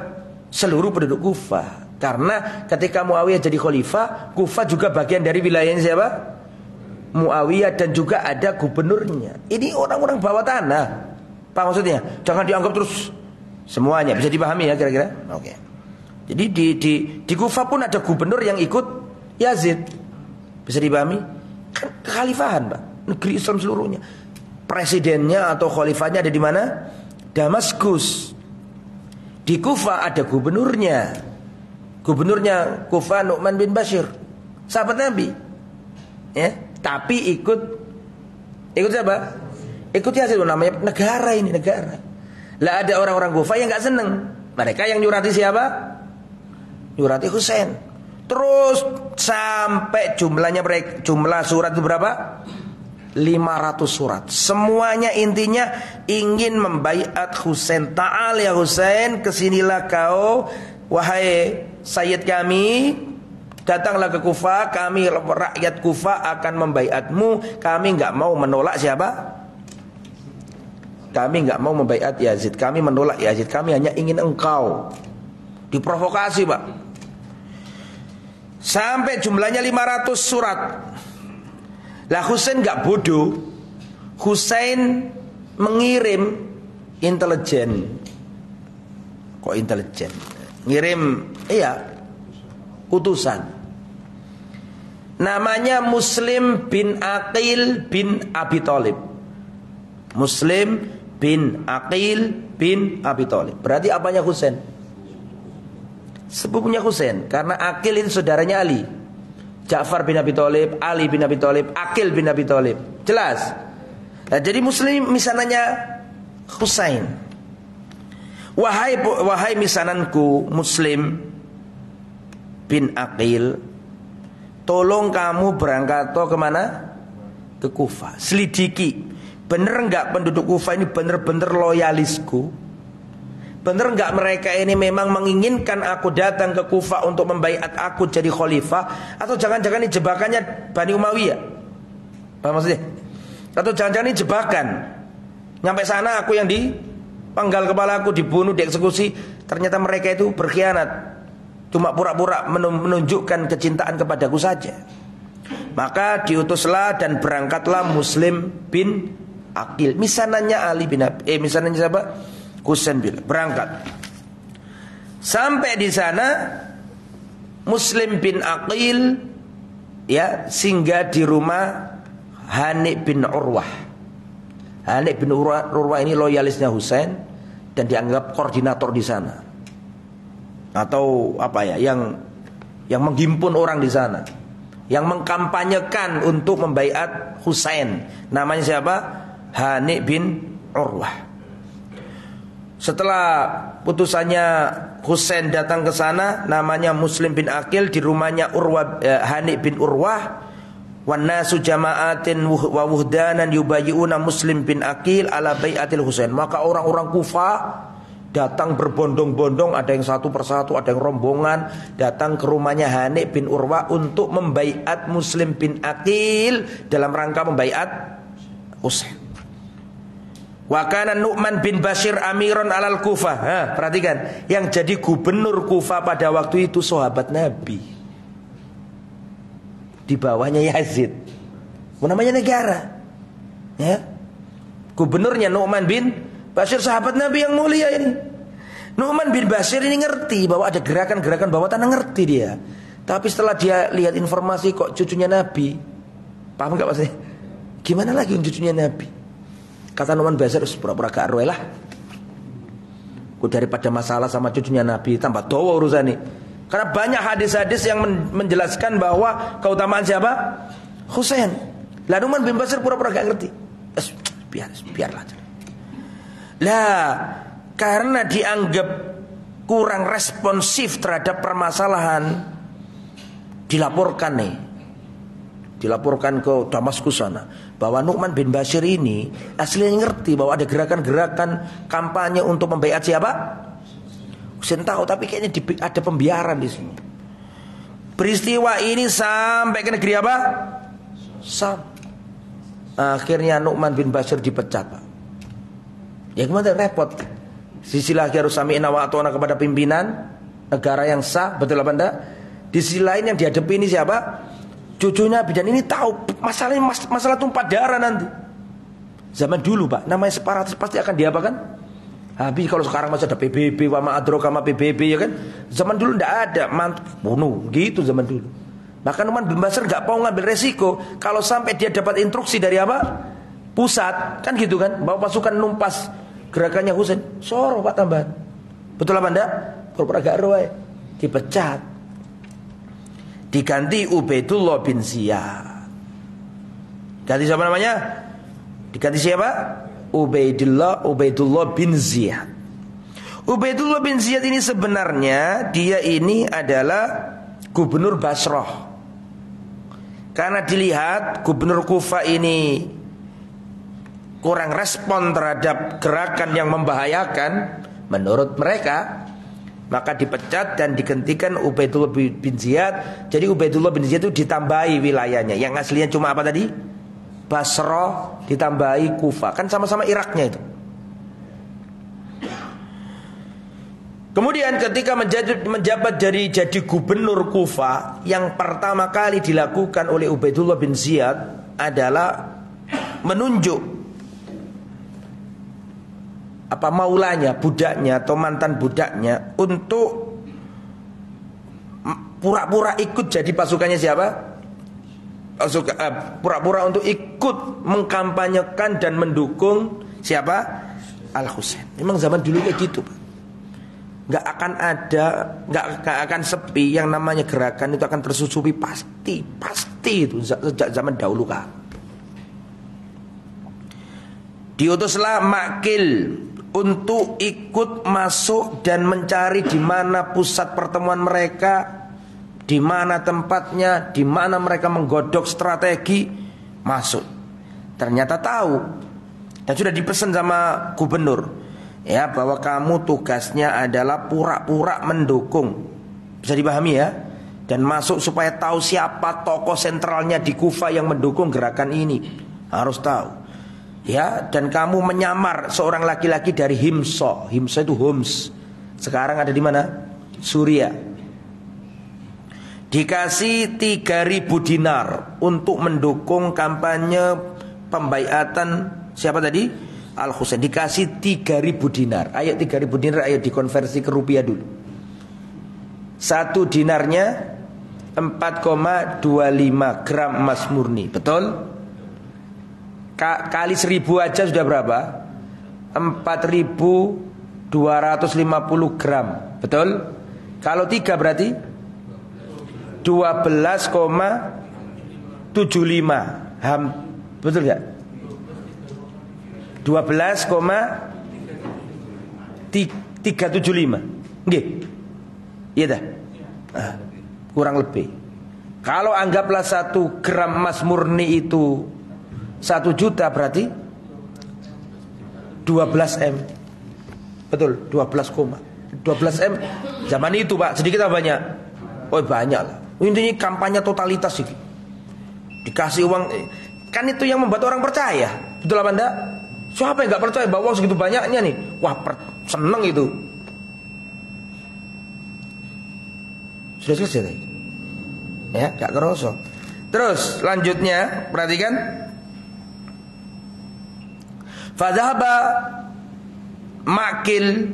seluruh penduduk Kufah, karena ketika Muawiyah jadi khalifah, Kufah juga bagian dari wilayahnya siapa? Muawiyah, dan juga ada gubernurnya. Ini orang-orang bawah tanah. Apa maksudnya? Jangan dianggap terus semuanya. Bisa dipahami ya kira-kira? Oke. Jadi di Kufah pun ada gubernur yang ikut Yazid. Bisa dipahami? Kan kekhalifahan, Pak. Negeri Islam seluruhnya. Presidennya atau khalifahnya ada di mana? Damaskus. Di Kufah ada gubernurnya. Gubernurnya Kufah Nu'man bin Bashir, sahabat Nabi. Ya, tapi ikut siapa? Ikut Yazid, namanya negara ini, negara. Lah ada orang-orang Kufah yang enggak seneng. Mereka yang nyurati siapa? Nyurati Husain. Terus sampai jumlah surat itu berapa? 500 surat. Semuanya intinya ingin membaiat Husain. Ta'al ya Husain, kesinilah kau wahai sayyid kami, datanglah ke Kufah, kami rakyat Kufah akan membaiatmu. Kami enggak mau menolak siapa? Kami enggak mau membaiat Yazid. Kami menolak Yazid. Kami hanya ingin engkau. Diprovokasi, Pak. Sampai jumlahnya 500 surat. Lah Husain enggak bodoh. Husain mengirim intelijen. Kok intelijen? Ngirim utusan. Namanya Muslim bin Aqil bin Abi Thalib. Muslim bin Aqil bin Abi Thalib. Berarti apanya Husain? Sepupunya Husain. Karena Aqil itu saudaranya Ali. Ja'far bin Abi Thalib, Ali bin Abi Thalib, Aqil bin Abi Thalib. Jelas? Nah, jadi Muslim misananya Husain. Wahai misananku Muslim bin Aqil, tolong kamu berangkat kemana? Ke Kufah. Selidiki, bener enggak penduduk Kufah ini bener-bener loyalisku? Bener enggak mereka ini memang menginginkan aku datang ke Kufah untuk membaiat aku jadi khalifah? Atau jangan-jangan ini jebakannya Bani Umayyah? Apa maksudnya? Atau jangan-jangan ini jebakan? Nyampe sana aku yang dipenggal kepala aku, dibunuh, dieksekusi. Ternyata mereka itu berkhianat, cuma pura-pura menunjukkan kecintaan kepadaku saja. Maka diutuslah dan berangkatlah Muslim bin Aqil. Misanannya Ali bin misanannya siapa? Husain bin. Berangkat. Sampai di sana Muslim bin Aqil singgah di rumah Hani bin Urwah. Hani bin Urwah ini loyalisnya Husain dan dianggap koordinator di sana. Atau yang menghimpun orang di sana, yang mengkampanyekan untuk membaiat Husain. Namanya siapa? Hani bin Urwah. Setelah putusannya Husain datang ke sana, namanya Muslim bin Aqil di rumahnya Hani bin Urwah. Wan nasu jama'atin wa wuhdanan yubayyi'una Muslim bin Aqil ala bai'atil Husain. Maka orang-orang Kufah datang berbondong-bondong, ada yang satu persatu, ada yang rombongan datang ke rumahnya Hani bin Urwah untuk membaiat Muslim bin Aqil dalam rangka membaiat Husain. Wa kana Nu'man bin Bashir amiron alal Kufah. Perhatikan, yang jadi gubernur Kufah pada waktu itu sahabat Nabi. Di bawahnya Yazid. Namanya negara. Ya. Gubernurnya Nu'man bin Bashir, sahabat Nabi yang mulia ini. Nu'man bin Bashir ini ngerti bahwa ada gerakan-gerakan bawah tanah, ngerti dia. Tapi setelah dia lihat informasi kok cucunya Nabi, paham gak maksudnya? Gimana lagi cucunya Nabi? Kata Nu'man bin Bashir, pura-pura gak arwah lah. Daripada masalah sama cucunya Nabi, tambah dawa urusan ini. Karena banyak hadis-hadis yang menjelaskan bahwa keutamaan siapa? Husain. Lalu Nu'man bin Bashir pura-pura gak ngerti. Biarlah. Lah, karena dianggap kurang responsif terhadap permasalahan, dilaporkan nih dilaporkan ke Damaskus sana bahwa Nu'man bin Bashir ini aslinya ngerti bahwa ada gerakan-gerakan kampanye untuk membaiat siapa? Husain tahu, tapi kayaknya ada pembiaran di sini. Peristiwa ini sampai ke negeri apa? Sam. Akhirnya Nu'man bin Bashir dipecat, Pak. Ya gimana, repot. Sisi lagi harus sami'na wa ata'na kepada pimpinan negara yang sah, betul apa enggak? Di sisi lain yang dihadapi ini siapa? Cucunya Nabi, dan ini tahu masalahnya masalah tumpah darah nanti. Zaman dulu, Pak, namanya separatis pasti akan diapakan? Habis kalau sekarang masih ada PBB, wa ma'adroka ma PBB, ya kan? Zaman dulu enggak ada, bunuh, gitu zaman dulu. Bahkan Nu'man bin Bashir enggak mau ngambil resiko kalau sampai dia dapat instruksi dari apa? Pusat, kan gitu kan? Bawa pasukan numpas gerakannya Husain, soro Pak tambahan. Betul apa enggak? Pura-pura gak roh, dipecat. Diganti Ubaidullah bin Ziyad. Ganti siapa namanya? Diganti siapa? Ubaidullah bin Ziyad. Ubaidullah bin Ziyad ini sebenarnya dia ini adalah gubernur Basrah. Karena dilihat gubernur Kufah ini kurang respon terhadap gerakan yang membahayakan menurut mereka, maka dipecat dan digantikan Ubaidullah bin Ziyad. Jadi Ubaidullah bin Ziyad itu ditambahi wilayahnya. Yang aslinya cuma apa tadi? Basrah, ditambahi Kufah. Kan sama-sama Iraknya itu. Kemudian ketika menjabat jadi gubernur Kufah, yang pertama kali dilakukan oleh Ubaidullah bin Ziyad adalah menunjuk maulanya, budaknya atau mantan budaknya untuk pura-pura ikut jadi pasukannya siapa? Pura-pura untuk ikut mengkampanyekan dan mendukung siapa? Al-Husain. Memang zaman dulu kayak gitu, Pak. Nggak akan sepi, yang namanya gerakan itu akan tersusupi pasti itu sejak zaman dahulu, Kak. Diutuslah Makil untuk ikut masuk dan mencari di mana pusat pertemuan mereka, di mana tempatnya, di mana mereka menggodok strategi masuk. Ternyata tahu dan sudah dipesan sama gubernur, ya, bahwa kamu tugasnya adalah pura-pura mendukung. Bisa dipahami ya? Dan masuk supaya tahu siapa tokoh sentralnya di Kufah yang mendukung gerakan ini. Harus tahu. Ya, dan kamu menyamar seorang laki-laki dari Himsa. Himsa itu Homs. Sekarang ada di mana? Suriah. Dikasih 3.000 dinar untuk mendukung kampanye pembaiatan siapa tadi? Al-Husain. Dikasih 3.000 dinar. Ayo 3.000 dinar, ayo dikonversi ke rupiah dulu. Satu dinarnya 4,25 gram emas murni. Betul? Kali 1.000 aja sudah berapa? 4.250 gram. Betul? Kalau 3 berarti 12,75. Betul gak? 12,375. Nggih. Iya dah. Kurang lebih. Kalau anggaplah 1 gram emas murni itu 1 juta, berarti 12 M. Betul, 12 M. Zaman itu, Pak, sedikit apa banyak? Oh, banyak lah. Intinya kampanye totalitas ini. Dikasih uang, kan itu yang membuat orang percaya. Betul apa enggak? Siapa yang gak percaya bahwa uang segitu banyaknya nih? Wah, seneng itu. Sudah selesai tadi? Ya, gak kerosok. Terus lanjutnya, perhatikan. Fadhaba Makil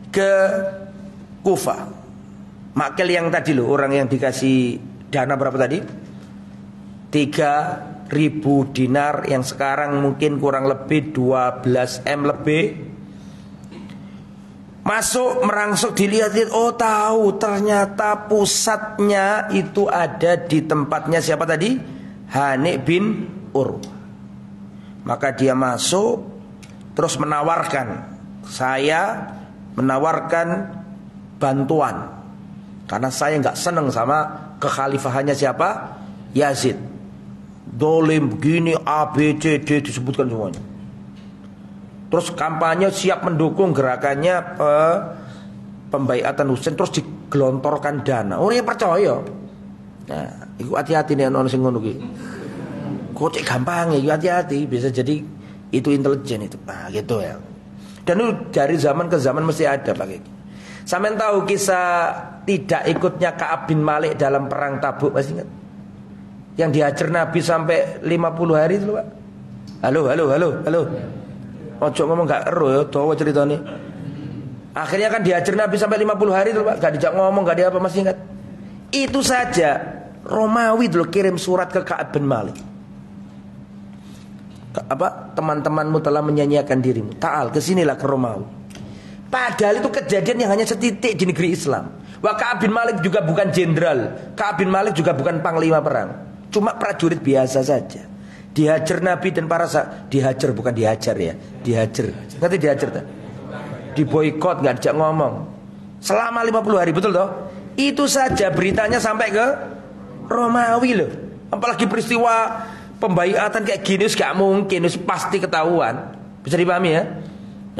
ke Kufah. Makil yang tadi loh, orang yang dikasih dana berapa tadi? 3.000 dinar, yang sekarang mungkin kurang lebih 12 M lebih. Masuk, merangsuk, dilihat-lihat. Oh, tahu ternyata pusatnya itu ada di tempatnya siapa tadi? Hani bin Urwah. Maka dia masuk, terus menawarkan, saya menawarkan bantuan, karena saya nggak seneng sama kekhalifahannya siapa? Yazid. dolim begini, A, B, C, D disebutkan semuanya. Terus kampanye siap mendukung gerakannya pembaiatan Husain, terus digelontorkan dana. Orang yang percaya. Nah, itu hati-hati nih orang sing ngono ki. Kok cek gampang ya, hati-hati, bisa jadi itu intelijen itu. Nah, gitu ya. Dan itu dari zaman ke zaman mesti ada Pak. Sampeyan tahu kisah tidak ikutnya Ka'ab bin Malik dalam perang Tabuk, masih ingat? Yang dihajar Nabi sampai 50 hari itu, Pak. Halo. Ojo ngomong gak ero ya, dawa ceritanya. Akhirnya kan dihajar Nabi sampai 50 hari itu, Pak. Gak dijak ngomong, gak dia apa, masih ingat? Itu saja Romawi dulu kirim surat ke Ka'ab bin Malik. Teman-temanmu telah menyanyiakan dirimu. Ta'al, kesinilah ke Romawi. Padahal itu kejadian yang hanya setitik di negeri Islam. Wah, Ka'ab bin Malik juga bukan jenderal. Ka'ab bin Malik juga bukan panglima perang. Cuma prajurit biasa saja. Dihajar Nabi dan para sahabat. Dihajar bukan dihajar ya. Dihajar. Ngerti dihajar tak? Diboikot, gak dijak ngomong. Selama 50 hari, betul toh? Itu saja beritanya sampai ke Romawi loh. Apalagi peristiwa pembaiatan kayak gini gak mungkin, pasti ketahuan. Bisa dipahami ya?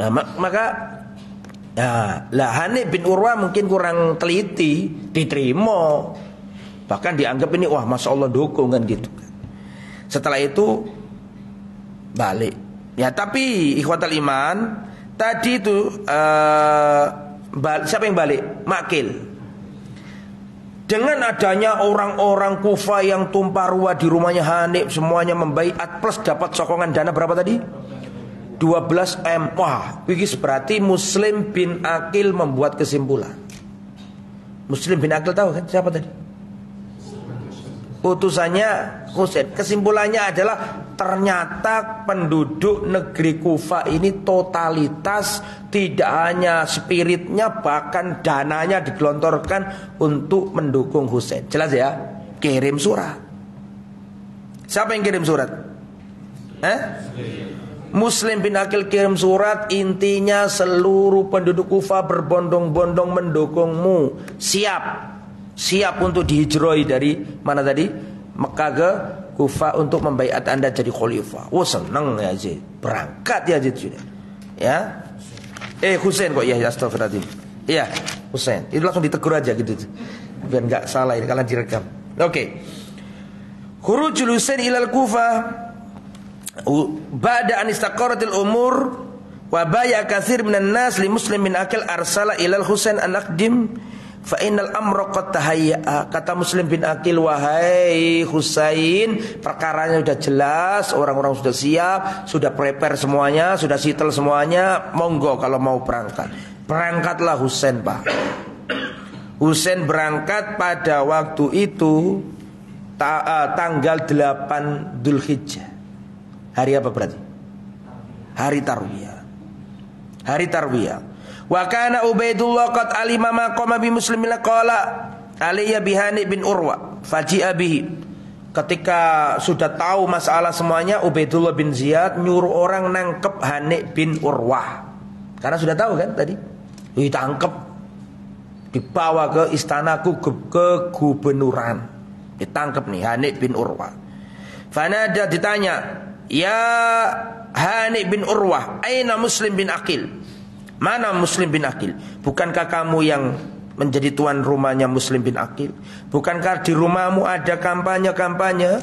Nah, maka Hanif bin Urwah mungkin kurang teliti, diterima. Bahkan dianggap ini wah masya Allah dukung kan gitu. Setelah itu balik. Ya tapi ikhwatal iman tadi itu siapa yang balik? Makil. Dengan adanya orang-orang Kufah yang tumpah ruah di rumahnya Hanif, semuanya membaiat plus dapat sokongan dana berapa tadi? 12 M. Wah, ini berarti Muslim bin Aqil membuat kesimpulan. Muslim bin Aqil tahu kan siapa tadi? Utusannya Husain. Kesimpulannya adalah ternyata penduduk negeri Kufah ini totalitas, tidak hanya spiritnya bahkan dananya digelontorkan untuk mendukung Husain. Jelas ya? Kirim surat. Siapa yang kirim surat? Muslim bin Aqil kirim surat, intinya seluruh penduduk Kufah berbondong-bondong mendukungmu. Siap untuk dihijroi dari mana tadi? Mekah ke Kufah untuk membaiat Anda jadi khalifah. Oh seneng ya Yazid. Berangkat ya Yazid sudah. Ya. Husain kok ya astagfirullahaladzim. Iya, Husain. Itu langsung ditegur aja gitu. Biar enggak salah ini kalian direkam. Oke. Khurujul Husain ilal Kufah ba'da an istaqarratil umur wa baya katsir minan nas li Muslim bin Aqil arsala ilal Husain an aqdim fa innal amra qad tahayya. Kata Muslim bin Aqil, wahai Husain, perkaranya sudah jelas, orang-orang sudah siap, sudah prepare semuanya, sudah settle semuanya, monggo kalau mau berangkat. Berangkatlah Husain, Pak. Husain berangkat pada waktu itu tanggal 8 Dzulhijjah. Hari apa berarti? Hari Tarwiyah. Hari Tarwiyah. Wa kana Ubaidullah qad alima ma qama bi Muslimin qala alayya bihani bin Urwa faji'a bihi. Ketika sudah tahu masalah semuanya, Ubaidullah bin Ziyad nyuruh orang nangkep Hanif bin Urwah. Karena sudah tahu kan tadi. Ditangkep, dibawa ke istanaku ke gubernuran. Ditangkep nih Hanif bin Urwah. Fanada ditanya, "Ya Hanif bin Urwah, aina Muslim bin Aqil?" Mana Muslim bin Aqil? Bukankah kamu yang menjadi tuan rumahnya Muslim bin Aqil? Bukankah di rumahmu ada kampanye-kampanye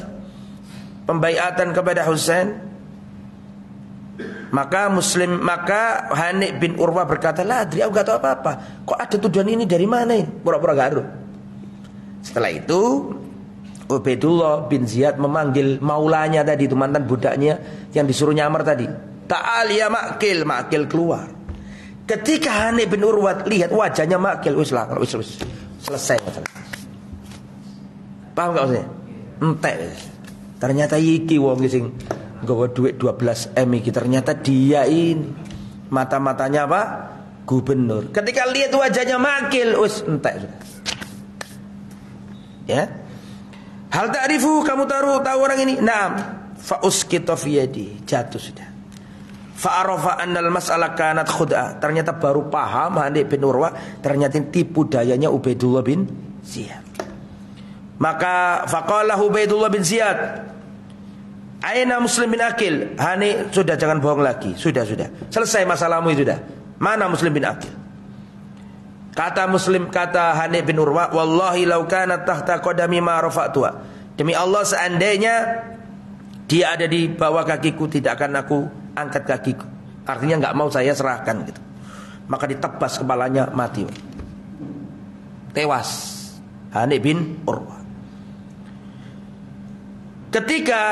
pembaiatan kepada Husain? Maka Hanif bin Urwah berkata, "Lah, adri aku gak tahu apa-apa. Kok ada tuduhan ini dari mana ini?" Pura-pura gak tahu. Setelah itu Ubaidullah bin Ziyad memanggil maulanya tadi, itu mantan budaknya yang disuruh nyamar tadi. "Ta'al ya Makil." Makil keluar. Ketika Hanif bin Urwah lihat wajahnya Makil, wis selesai masalah. Paham gak maksudnya? Entek. Ternyata iki wong sing nggawa duit 12 M iki, ternyata dia ini mata-matanya apa? Gubernur. Ketika lihat wajahnya Makil, wis entek sudah. Ya. Hal ta'rifu, kamu tahu orang ini? Naam. Fa usqita fi yadi, jatuh sudah. Fa'arafa annal mas'alah kanat khud'ah. Ternyata baru paham Hanif bin Urwah, ternyata tipu dayanya Ubaidullah bin Ziyad. Maka faqala Ubaidullah bin Ziyad, Aina Muslim bin Aqil? Hani, sudah jangan bohong lagi. Sudah. Selesai masalahmu itu sudah. Mana Muslim bin Aqil? Kata Hani bin Urwa, wallahi law kana tahta qadami ma rafa'tuha. Demi Allah, seandainya dia ada di bawah kakiku, tidak akan aku angkat kakiku. Artinya enggak mau saya serahkan gitu. Maka ditebas kepalanya, mati. Tewas Hani bin Urwa. Ketika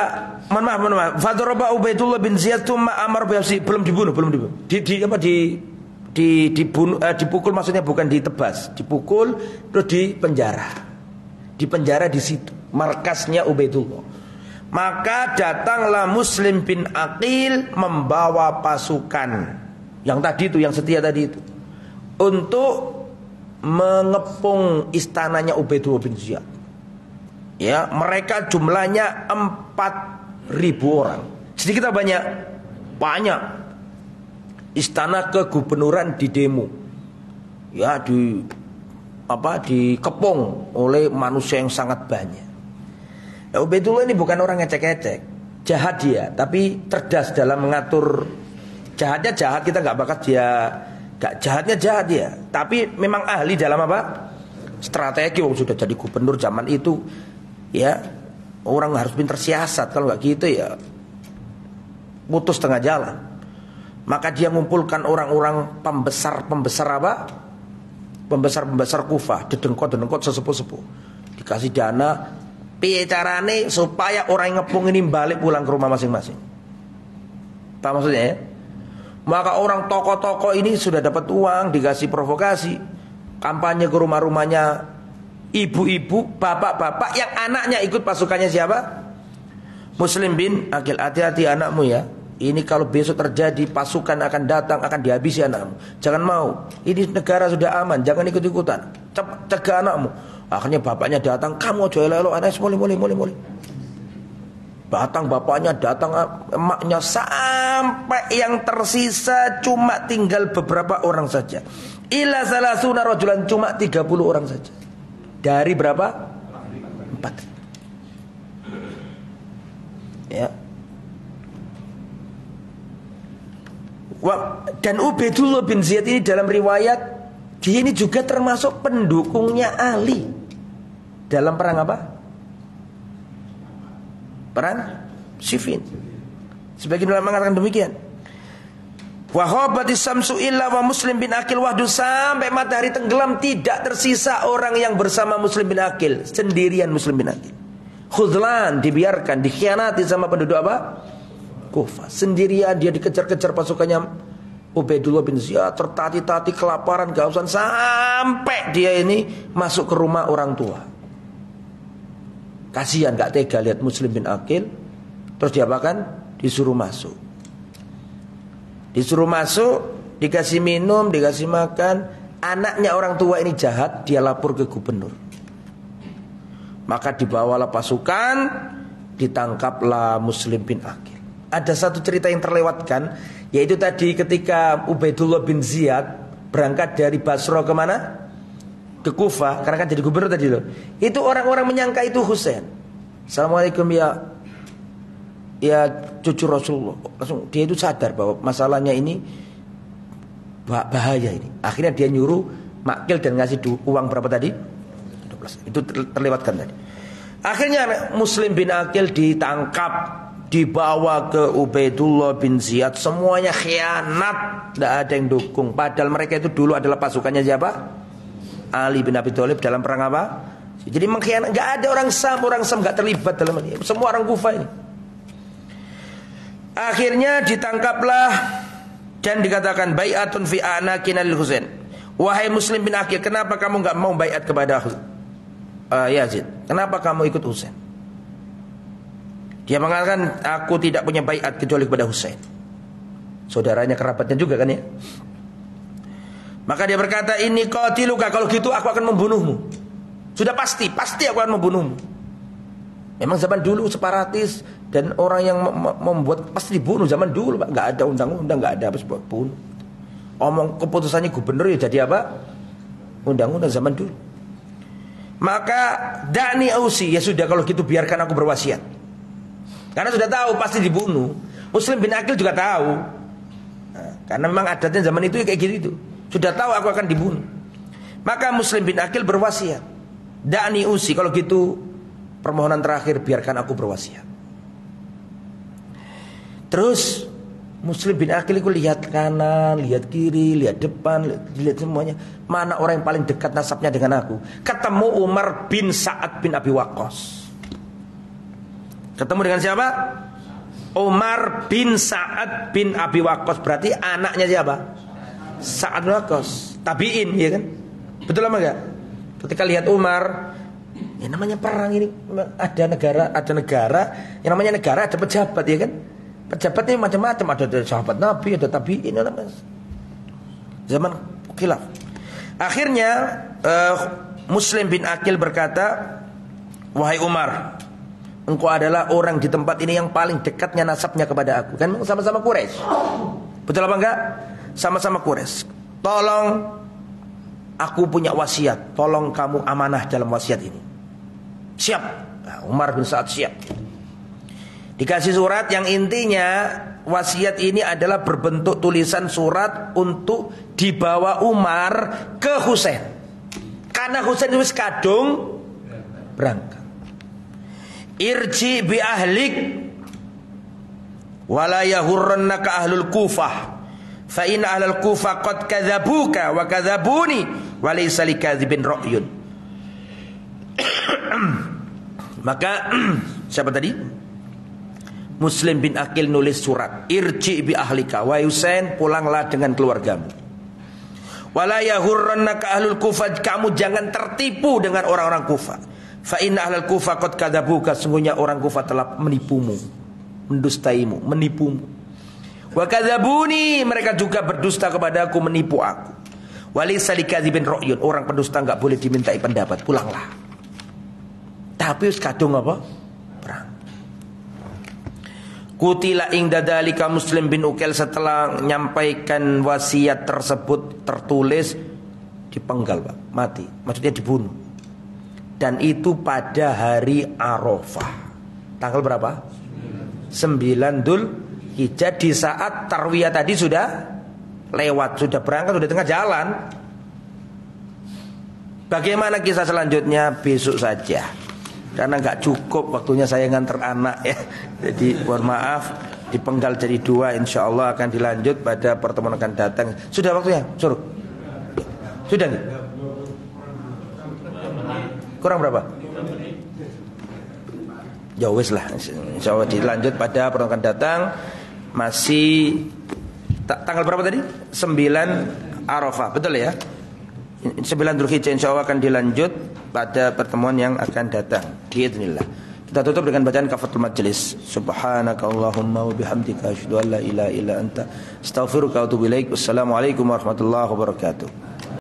Fadaraba Ubaidullah bin Ziyad tsumma amar bi'afsi, belum dibunuh. Dipukul, maksudnya bukan ditebas, dipukul terus dipenjara di situ markasnya Ubaidullah. Maka datanglah Muslim bin Aqil membawa pasukan yang tadi itu, yang setia tadi itu, untuk mengepung istananya Ubaidullah bin Ziyad. Ya, mereka jumlahnya 4.000 orang. Sedikit atau banyak? Banyak. Istana kegubernuran didemo. Ya, dikepung oleh manusia yang sangat banyak. Nah, Ubaidullah ini bukan orang ngecek-ngecek. Jahat dia, tapi cerdas dalam mengatur. Jahatnya jahat, kita nggak bakat dia. Jahatnya jahat dia, tapi memang ahli dalam apa? Strategi. Sudah jadi gubernur zaman itu. Ya, orang harus pintar siasat. Kalau nggak gitu ya putus tengah jalan. Maka dia mengumpulkan orang-orang pembesar apa? Pembesar Kufah, dedengkot sesepuh-sepuh. Dikasih dana, piye carane supaya orang yang ngepung ini balik pulang ke rumah masing-masing. Paham maksudnya ya? Maka orang tokoh-tokoh ini sudah dapat uang, dikasih provokasi, kampanye ke rumah-rumahnya ibu-ibu, bapak-bapak yang anaknya ikut pasukannya siapa? Muslim bin Aqil. Hati-hati anakmu ya. Ini kalau besok terjadi pasukan akan datang, akan dihabisi anakmu. Jangan mau. Ini negara sudah aman, jangan ikut-ikutan. Cegah anakmu. Akhirnya bapaknya datang, kamu aja elok anak mulai. Datang bapaknya, datang emaknya, sampai yang tersisa cuma tinggal beberapa orang saja. Ila salasuna rajulan, cuma 30 orang saja. Dari berapa? 4. Ya. Dan Ubaidullah bin Ziyad ini dalam riwayat, dia ini juga termasuk pendukungnya Ali dalam perang apa? Perang Siffin. Sebagian ulama mengatakan demikian. Wa khabatis samsu illa wa Muslim bin Aqil wahdu, sampai matahari tenggelam tidak tersisa orang yang bersama Muslim bin Aqil, sendirian Muslim bin Aqil. Khudlan, dibiarkan, dikhianati sama penduduk apa? Kufah. Sendirian dia dikejar-kejar pasukannya Ubaidullah bin Ziyad, tertati-tati, kelaparan, kehausan, sampai dia ini masuk ke rumah orang tua. Kasihan, gak tega lihat Muslim bin Aqil. Terus diapakan? Disuruh masuk. Disuruh masuk, dikasih minum, dikasih makan. Anaknya orang tua ini jahat, dia lapor ke gubernur. Maka dibawalah pasukan, ditangkaplah Muslim bin Aqil. Ada satu cerita yang terlewatkan, yaitu tadi ketika Ubaidullah bin Ziyad berangkat dari Basra kemana? Ke Kufah, karena kan jadi gubernur tadi loh. Itu orang-orang menyangka itu Husain. Assalamualaikum ya cucu Rasulullah. Langsung dia itu sadar bahwa masalahnya ini bahaya ini. Akhirnya dia nyuruh makil dan ngasih uang berapa tadi? 12. Itu terlewatkan tadi. Akhirnya Muslim bin Aqil ditangkap, dibawa ke Ubaidullah bin Ziyad. Semuanya khianat, tidak ada yang dukung. Padahal mereka itu dulu adalah pasukannya siapa? Ali bin Abi Thalib dalam perang apa? Jadi mengkhianat. Nggak ada orang Sam nggak terlibat dalam ini. Semua orang Kufah ini. Akhirnya ditangkaplah dan dikatakan bai'atun fi anakin al-Husain. Wahai Muslim bin Aqil, kenapa kamu enggak mau bai'at kepada Yazid? Kenapa kamu ikut Husain? Dia mengatakan, aku tidak punya bai'at kecuali kepada Husain. Saudaranya, kerabatnya juga kan ya. Maka dia berkata, ini qatiluka, kalau gitu aku akan membunuhmu. Sudah pasti aku akan membunuhmu. Memang zaman dulu separatis dan orang yang membuat pasti dibunuh zaman dulu, Pak. Enggak ada undang-undang, enggak ada apa sebab bunuh. Omong keputusannya gubernur ya jadi apa? Undang-undang zaman dulu. Maka da'ni ausi, ya sudah kalau gitu biarkan aku berwasiat. Karena sudah tahu pasti dibunuh. Muslim bin Aqil juga tahu. Nah, karena memang adatnya zaman itu kayak gitu. Sudah tahu aku akan dibunuh. Maka Muslim bin Aqil berwasiat, da'ni usi, kalau gitu permohonan terakhir biarkan aku berwasiat. Terus Muslim bin Aqil itu lihat kanan, lihat kiri, lihat depan, lihat semuanya. Mana orang yang paling dekat nasabnya dengan aku? Ketemu Umar bin Sa'ad bin Abi Waqqas. Ketemu dengan siapa? Umar bin Sa'ad bin Abi Waqqas. Berarti anaknya siapa? Sa'ad bin Waqqas. Tabi'in, ya kan? Betul apa enggak? Ketika lihat Umar, ya namanya perang ini, ada negara, yang namanya negara ada pejabat, ya kan? Pejabatnya macam-macam, ada sahabat Nabi, ada tabi'in, zaman khilaf. Akhirnya Muslim bin Aqil berkata, wahai Umar, engkau adalah orang di tempat ini yang paling dekatnya nasabnya kepada aku. Kan sama-sama Quraisy. Betul apa enggak? Sama-sama Quraisy. Tolong, aku punya wasiat, tolong kamu amanah dalam wasiat ini. Siap. Nah, Umar bin Sa'ad siap. Dikasih surat yang intinya wasiat ini adalah berbentuk tulisan surat untuk dibawa Umar ke Husain. Karena Husain itu kadung berangkat. Irji bi ahlik wala yahurrannaka ahlul Kufah. Fa inna ahlul Kufah qad kadzabuka wa kadzabuni wa laysa likadzibin ra'yun. Maka siapa tadi? Muslim bin Aqil nulis surat, irji bi ahlika, wa Husain pulanglah dengan keluargamu. Wala yahurrannaka ahlul Kufah, kamu jangan tertipu dengan orang-orang Kufah. Fa inna ahlul Kufah qad kadzabuka, sungguhnya orang Kufah telah menipumu, mendustaimu, menipumu. Wa kadzabuni, mereka juga berdusta kepadaku, menipu aku. Walaysa likadzibin ra'yun, orang pendusta enggak boleh dimintai pendapat, pulanglah. Tapi kadung apa? Perang. Kutila ingda dalika Muslim bin Aqil, setelah menyampaikan wasiat tersebut tertulis, dipenggal, Pak, mati, maksudnya dibunuh. Dan itu pada hari Arafah. Tanggal berapa? 9 Dzulhijjah. Di saat tarwiyah tadi sudah lewat, sudah berangkat, sudah tengah jalan. Bagaimana kisah selanjutnya besok saja, karena nggak cukup waktunya saya nganter anak ya. Jadi mohon maaf, dipenggal jadi 2. Insya Allah akan dilanjut pada pertemuan akan datang. Sudah waktunya? Suruh. Sudah nih? Kurang berapa? Ya wis lah. Insya Allah dilanjut pada pertemuan akan datang. Masih tanggal berapa tadi? 9 Arafah, betul ya? 9 Dzulhijjah insya Allah akan dilanjut pada pertemuan yang akan datang. Biidznillah. Kita tutup dengan bacaan kafatul majlis. Subhanakallahumma wa bihamdika asyhadu an la ilaha illa anta astaghfiruka wa atubu ilaik. Wassalamualaikum warahmatullahi wabarakatuh.